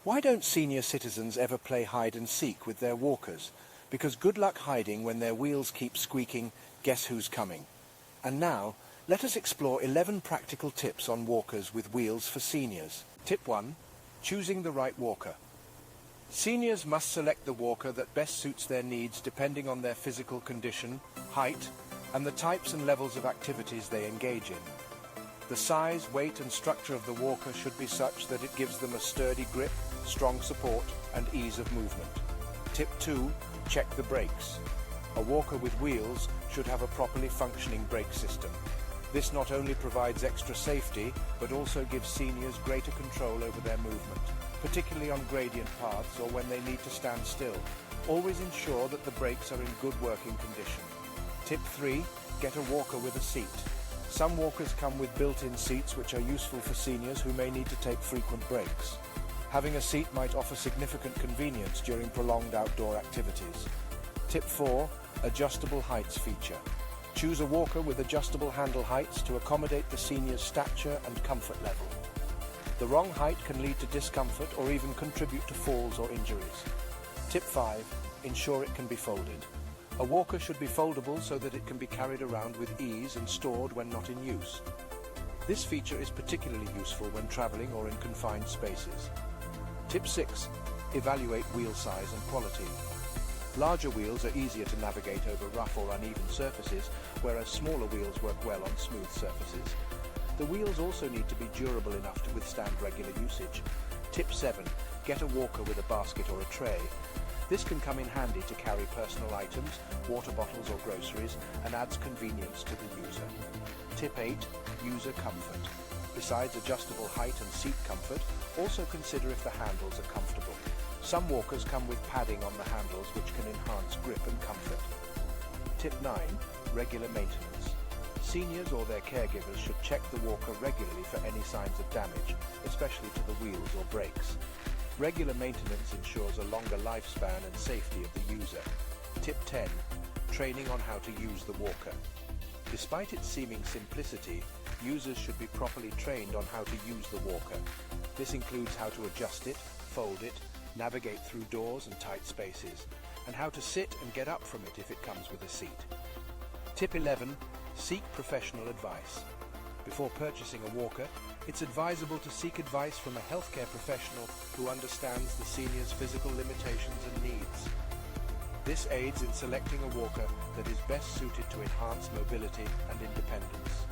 Why don't senior citizens ever play hide and seek with their walkers? Because good luck hiding when their wheels keep squeaking, guess who's coming? And now, let us explore 11 practical tips on walkers with wheels for seniors. Tip 1. Choosing the right walker. Seniors must select the walker that best suits their needs depending on their physical condition, height, and the types and levels of activities they engage in. The size, weight and structure of the walker should be such that it gives them a sturdy grip, strong support and ease of movement. Tip 2. Check the brakes. A walker with wheels should have a properly functioning brake system. This not only provides extra safety, but also gives seniors greater control over their movement, particularly on gradient paths or when they need to stand still. Always ensure that the brakes are in good working condition. Tip 3. Get a walker with a seat. Some walkers come with built-in seats which are useful for seniors who may need to take frequent breaks. Having a seat might offer significant convenience during prolonged outdoor activities. Tip 4. Adjustable heights feature. Choose a walker with adjustable handle heights to accommodate the senior's stature and comfort level. The wrong height can lead to discomfort or even contribute to falls or injuries. Tip 5. Ensure it can be folded. A walker should be foldable so that it can be carried around with ease and stored when not in use. This feature is particularly useful when traveling or in confined spaces. Tip 6. Evaluate wheel size and quality. Larger wheels are easier to navigate over rough or uneven surfaces, whereas smaller wheels work well on smooth surfaces. The wheels also need to be durable enough to withstand regular usage. Tip 7. Get a walker with a basket or a tray. This can come in handy to carry personal items, water bottles or groceries, and adds convenience to the user. Tip 8. User comfort. Besides adjustable height and seat comfort, also consider if the handles are comfortable. Some walkers come with padding on the handles which can enhance grip and comfort. Tip 9. Regular maintenance. Seniors or their caregivers should check the walker regularly for any signs of damage, especially to the wheels or brakes. Regular maintenance ensures a longer lifespan and safety of the user. Tip 10. Training on how to use the walker. Despite its seeming simplicity, users should be properly trained on how to use the walker. This includes how to adjust it, fold it, navigate through doors and tight spaces, and how to sit and get up from it if it comes with a seat. Tip 11. Seek professional advice. Before purchasing a walker, it's advisable to seek advice from a healthcare professional who understands the senior's physical limitations and needs. This aids in selecting a walker that is best suited to enhance mobility and independence.